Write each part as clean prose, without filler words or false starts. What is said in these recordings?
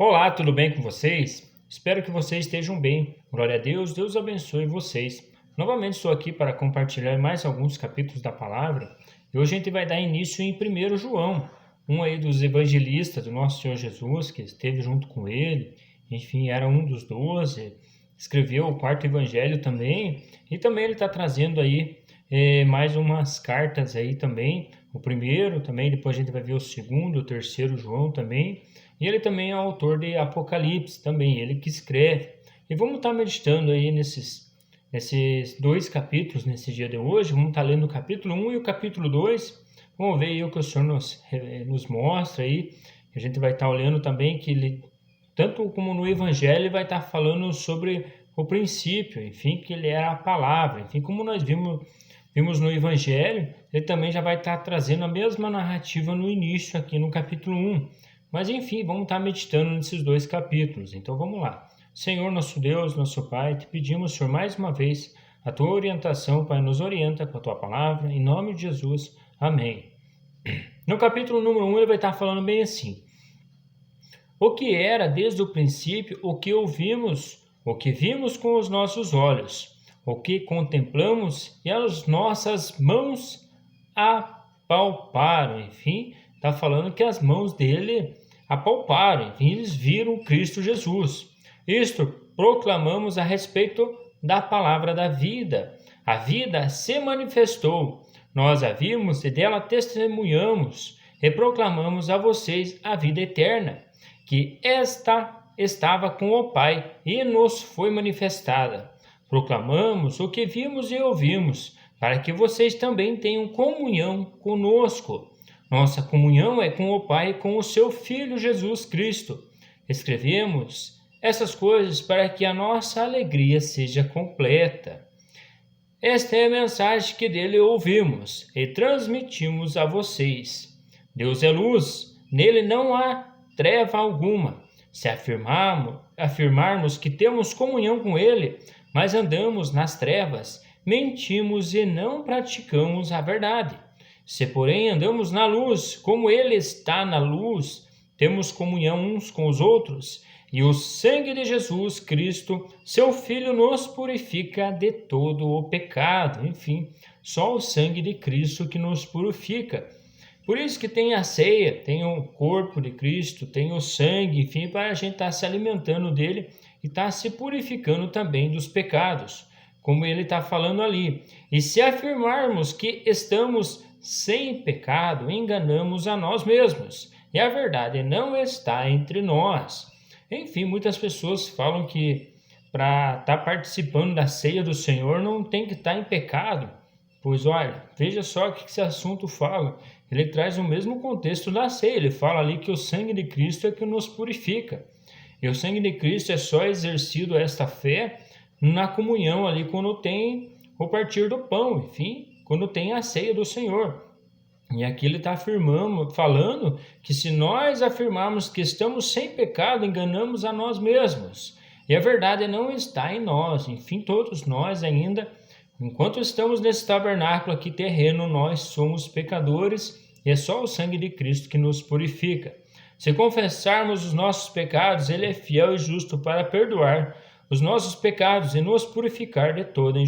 Olá, tudo bem com vocês? Espero que vocês estejam bem. Glória a Deus, Deus abençoe vocês. Novamente estou aqui para compartilhar mais alguns capítulos da palavra e hoje a gente vai dar início em 1 João, um aí dos evangelistas do nosso Senhor Jesus, que esteve junto com ele, enfim, era um dos 12, escreveu o quarto evangelho também e também ele está trazendo aí mais umas cartas aí também, o primeiro também, depois a gente vai ver o segundo, o terceiro João também. E ele também é autor de Apocalipse, também, ele que escreve. E vamos estar meditando aí nesses dois capítulos nesse dia de hoje. Vamos estar lendo o capítulo 1 e o capítulo 2. Vamos ver aí o que o Senhor nos mostra aí. A gente vai estar olhando também que ele, tanto como no Evangelho, ele vai estar falando sobre o princípio, enfim, que ele era a palavra. Enfim, como nós vimos no Evangelho, ele também já vai estar trazendo a mesma narrativa no início aqui no capítulo 1. Mas enfim, vamos estar meditando nesses dois capítulos. Então vamos lá. Senhor, nosso Deus, nosso Pai, te pedimos, Senhor, mais uma vez, a tua orientação, Pai, nos orienta com a tua palavra, em nome de Jesus. Amém. No capítulo número 1, ele vai estar falando bem assim: o que era desde o princípio, o que ouvimos, o que vimos com os nossos olhos, o que contemplamos e as nossas mãos apalparam. Enfim, está falando que as mãos dele apalparam, enfim, eles viram Cristo Jesus. Isto proclamamos a respeito da palavra da vida. A vida se manifestou, nós a vimos e dela testemunhamos e proclamamos a vocês a vida eterna, que esta estava com o Pai e nos foi manifestada. Proclamamos o que vimos e ouvimos, para que vocês também tenham comunhão conosco. Nossa comunhão é com o Pai e com o seu Filho Jesus Cristo. Escrevemos essas coisas para que a nossa alegria seja completa. Esta é a mensagem que dele ouvimos e transmitimos a vocês. Deus é luz, nele não há treva alguma. Se afirmarmos que temos comunhão com ele, mas andamos nas trevas, mentimos e não praticamos a verdade. Se, porém, andamos na luz, como ele está na luz, temos comunhão uns com os outros, e o sangue de Jesus Cristo, seu Filho, nos purifica de todo o pecado. Enfim, só o sangue de Cristo que nos purifica. Por isso que tem a ceia, tem o corpo de Cristo, tem o sangue, enfim, para a gente estar se alimentando dele e estar se purificando também dos pecados, como ele está falando ali. E se afirmarmos que estamos sem pecado, enganamos a nós mesmos, e a verdade não está entre nós. Enfim, muitas pessoas falam que para estar participando da ceia do Senhor não tem que estar em pecado. Pois olha, veja só o que esse assunto fala. Ele traz o mesmo contexto da ceia. Ele fala ali que o sangue de Cristo é que nos purifica. E o sangue de Cristo é só exercido esta fé na comunhão ali quando tem o partir do pão, enfim, quando tem a ceia do Senhor. E aqui ele está falando que se nós afirmarmos que estamos sem pecado, enganamos a nós mesmos. E a verdade não está em nós. Enfim, todos nós ainda, enquanto estamos nesse tabernáculo aqui terreno, nós somos pecadores e é só o sangue de Cristo que nos purifica. Se confessarmos os nossos pecados, ele é fiel e justo para perdoar os nossos pecados e nos purificar de toda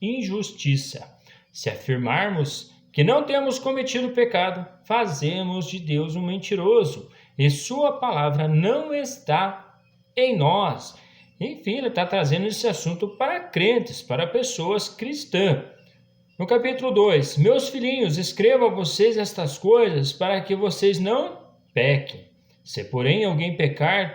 injustiça. Se afirmarmos que não temos cometido pecado, fazemos de Deus um mentiroso e sua palavra não está em nós. Enfim, ele está trazendo esse assunto para crentes, para pessoas cristãs. No capítulo 2, meus filhinhos, escrevo a vocês estas coisas para que vocês não pequem. Se, porém, alguém pecar,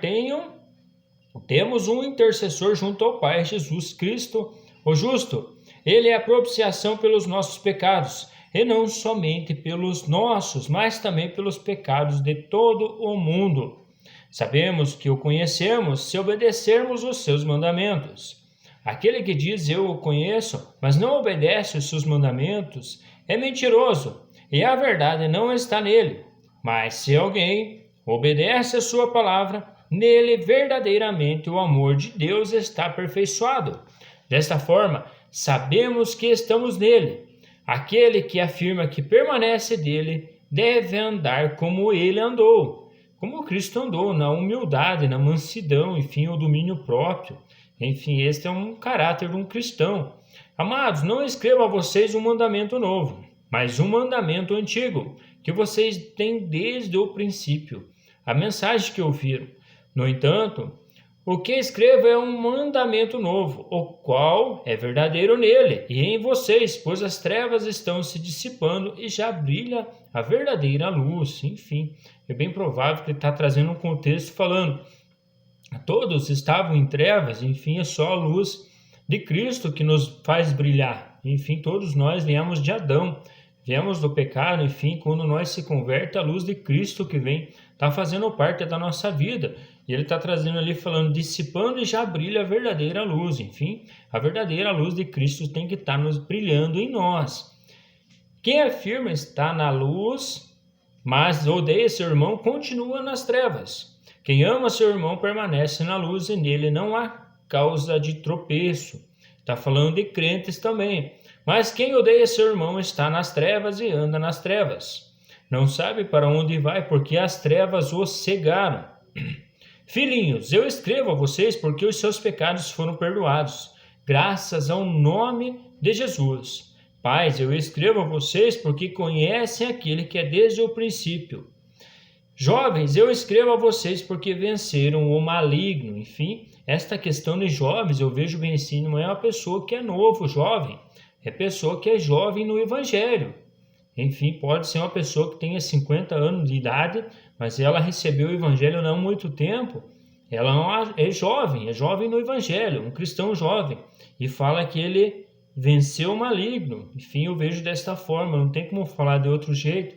temos um intercessor junto ao Pai, Jesus Cristo, o justo. Ele é a propiciação pelos nossos pecados, e não somente pelos nossos, mas também pelos pecados de todo o mundo. Sabemos que o conhecemos se obedecermos os seus mandamentos. Aquele que diz eu o conheço, mas não obedece os seus mandamentos, é mentiroso, e a verdade não está nele. Mas se alguém obedece a sua palavra, nele verdadeiramente o amor de Deus está aperfeiçoado. Desta forma, sabemos que estamos nele. Aquele que afirma que permanece dele deve andar como ele andou. como Cristo andou, na humildade, na mansidão, enfim, o domínio próprio. Enfim, este é um caráter de um cristão. Amados, não escrevo a vocês um mandamento novo, mas um mandamento antigo, que vocês têm desde o princípio, a mensagem que ouviram. No entanto, o que escrevo é um mandamento novo, o qual é verdadeiro nele e em vocês, pois as trevas estão se dissipando e já brilha a verdadeira luz. Enfim, é bem provável que ele está trazendo um contexto falando: todos estavam em trevas, enfim, é só a luz de Cristo que nos faz brilhar. Enfim, todos nós viemos de Adão, viemos do pecado, enfim, quando nós se converte, a luz de Cristo que vem, está fazendo parte da nossa vida. E ele está trazendo ali, falando, dissipando e já brilha a verdadeira luz. Enfim, a verdadeira luz de Cristo tem que estar nos brilhando em nós. Quem afirma estar na luz, mas odeia seu irmão, continua nas trevas. Quem ama seu irmão permanece na luz e nele não há causa de tropeço. Está falando de crentes também. Mas quem odeia seu irmão está nas trevas e anda nas trevas. Não sabe para onde vai, porque as trevas o cegaram. Filhinhos, eu escrevo a vocês porque os seus pecados foram perdoados, graças ao nome de Jesus. Pais, eu escrevo a vocês porque conhecem aquele que é desde o princípio. Jovens, eu escrevo a vocês porque venceram o maligno. Enfim, esta questão de jovens, eu vejo vencido, não é uma pessoa que é novo, jovem, é pessoa que é jovem no Evangelho. Enfim, pode ser uma pessoa que tenha 50 anos de idade, mas ela recebeu o Evangelho não há muito tempo. Ela é jovem no Evangelho, um cristão jovem, e fala que ele venceu o maligno. Enfim, eu vejo desta forma, não tem como falar de outro jeito.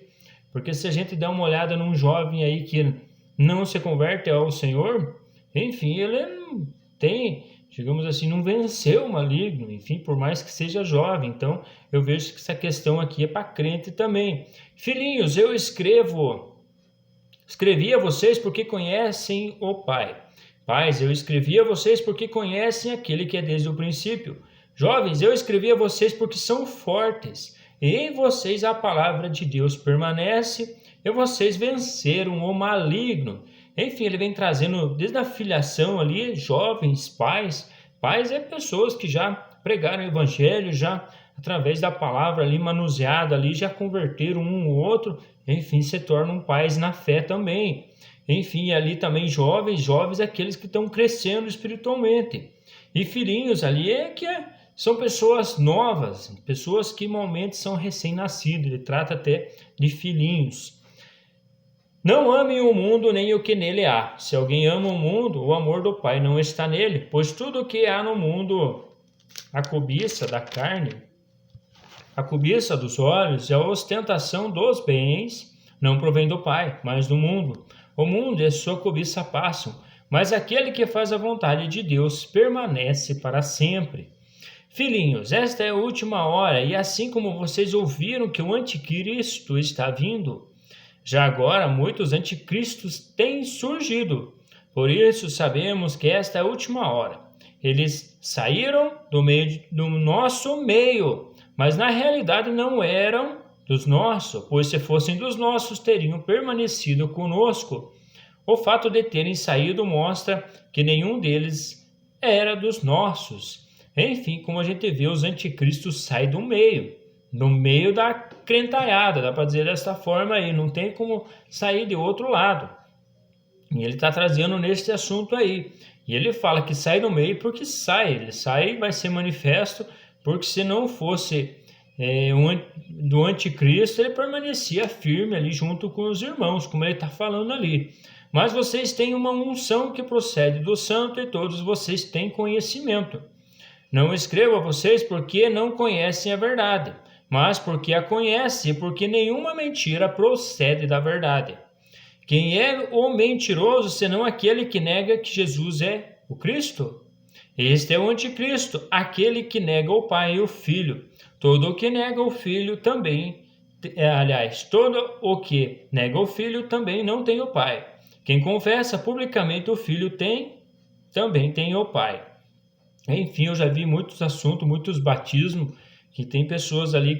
Porque se a gente der uma olhada num jovem aí que não se converte ao Senhor, enfim, ele não tem, digamos assim, não venceu o maligno, enfim, por mais que seja jovem. Então, eu vejo que essa questão aqui é para crente também. Filhinhos, eu escrevi a vocês porque conhecem o Pai. Pais, eu escrevi a vocês porque conhecem aquele que é desde o princípio. Jovens, eu escrevi a vocês porque são fortes. E em vocês a palavra de Deus permanece, e vocês venceram o maligno. Enfim, ele vem trazendo desde a filiação ali, jovens, pais. Pais é pessoas que já pregaram o evangelho, já através da palavra ali manuseada ali, já converteram um ou outro, enfim, se tornam pais na fé também. Enfim, ali também jovens aqueles que estão crescendo espiritualmente. E filhinhos ali são pessoas novas, pessoas que normalmente são recém-nascidos, ele trata até de filhinhos. Não amem o mundo nem o que nele há. Se alguém ama o mundo, o amor do Pai não está nele, pois tudo o que há no mundo, a cobiça da carne, a cobiça dos olhos e a ostentação dos bens, não provém do Pai, mas do mundo. O mundo e a sua cobiça passam, mas aquele que faz a vontade de Deus permanece para sempre. Filhinhos, esta é a última hora, e assim como vocês ouviram que o anticristo está vindo, já agora muitos anticristos têm surgido. Por isso sabemos que esta é a última hora. Eles saíram do nosso meio, mas na realidade não eram dos nossos, pois se fossem dos nossos teriam permanecido conosco. O fato de terem saído mostra que nenhum deles era dos nossos. Enfim, como a gente vê, os anticristos saem do meio, no meio da crentalhada, dá para dizer desta forma aí, não tem como sair de outro lado. E ele está trazendo neste assunto aí. E ele fala que sai do meio porque ele sai e vai ser manifesto, porque se não fosse do anticristo, ele permanecia firme ali junto com os irmãos, como ele está falando ali. Mas vocês têm uma unção que procede do santo e todos vocês têm conhecimento. Não escrevo a vocês porque não conhecem a verdade, mas porque a conhecem e porque nenhuma mentira procede da verdade. Quem é o mentiroso, senão aquele que nega que Jesus é o Cristo? Este é o anticristo, aquele que nega o Pai e o Filho. Todo o que nega o Filho também, todo o que nega o Filho também não tem o Pai. Quem confessa publicamente o Filho também tem o Pai. Enfim, eu já vi muitos assuntos, muitos batismos, que tem pessoas ali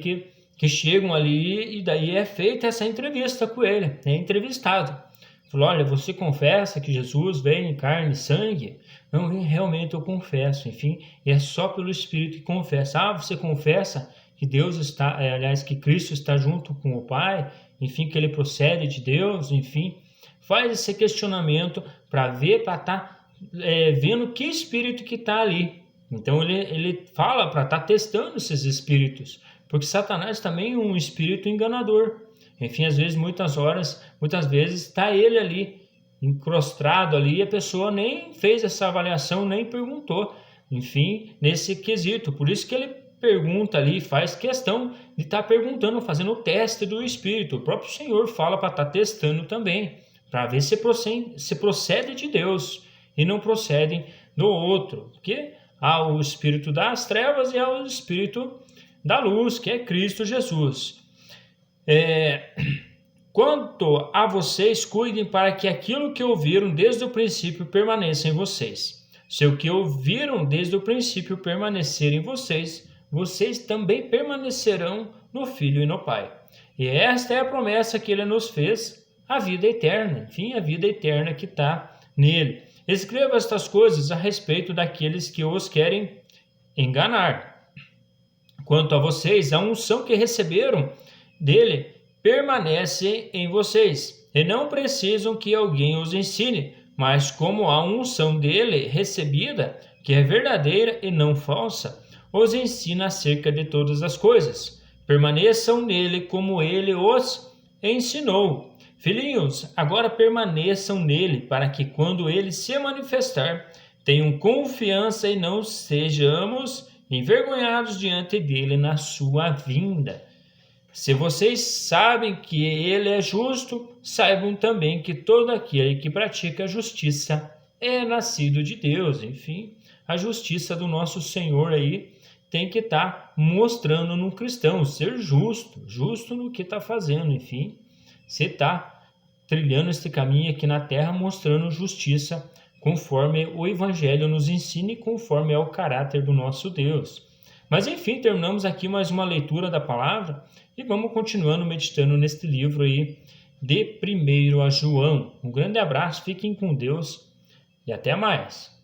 que chegam ali e daí é feita essa entrevista com ele, é entrevistado. Falou, olha, você confessa que Jesus veio em carne e sangue? Não, realmente eu confesso, enfim, e é só pelo Espírito que confessa. Ah, você confessa que Deus está, aliás, que Cristo está junto com o Pai, enfim, que ele procede de Deus, enfim, faz esse questionamento para ver, para estar vendo que espírito que está ali. Então ele fala para estar testando esses espíritos, porque Satanás também é um espírito enganador. Enfim, às vezes, muitas vezes está ele ali, encrostado ali, e a pessoa nem fez essa avaliação, nem perguntou, enfim, nesse quesito. Por isso que ele pergunta ali, faz questão de estar perguntando, fazendo o teste do espírito. O próprio Senhor fala para estar testando também, para ver se procede de Deus e não procedem do outro. Porque há o espírito das trevas e há o espírito da luz, que é Cristo Jesus. Quanto a vocês, cuidem para que aquilo que ouviram desde o princípio permaneça em vocês. Se o que ouviram desde o princípio permanecer em vocês, vocês também permanecerão no Filho e no Pai. E esta é a promessa que ele nos fez, a vida eterna. Enfim, a vida eterna que está nele. Escreva estas coisas a respeito daqueles que os querem enganar. Quanto a vocês, a unção que receberam dele permanece em vocês, e não precisam que alguém os ensine, mas como a unção dele recebida, que é verdadeira e não falsa, os ensina acerca de todas as coisas. Permaneçam nele como ele os ensinou. Filhinhos, agora permaneçam nele, para que quando ele se manifestar, tenham confiança e não sejamos envergonhados diante dele na sua vinda. Se vocês sabem que ele é justo, saibam também que todo aquele que pratica a justiça é nascido de Deus. Enfim, a justiça do nosso Senhor aí tem que estar mostrando no cristão, ser justo no que está fazendo. Enfim, você está trilhando este caminho aqui na terra, mostrando justiça, conforme o Evangelho nos ensina e conforme é o caráter do nosso Deus. Mas enfim, terminamos aqui mais uma leitura da palavra e vamos continuando meditando neste livro aí de 1 a João. Um grande abraço, fiquem com Deus e até mais.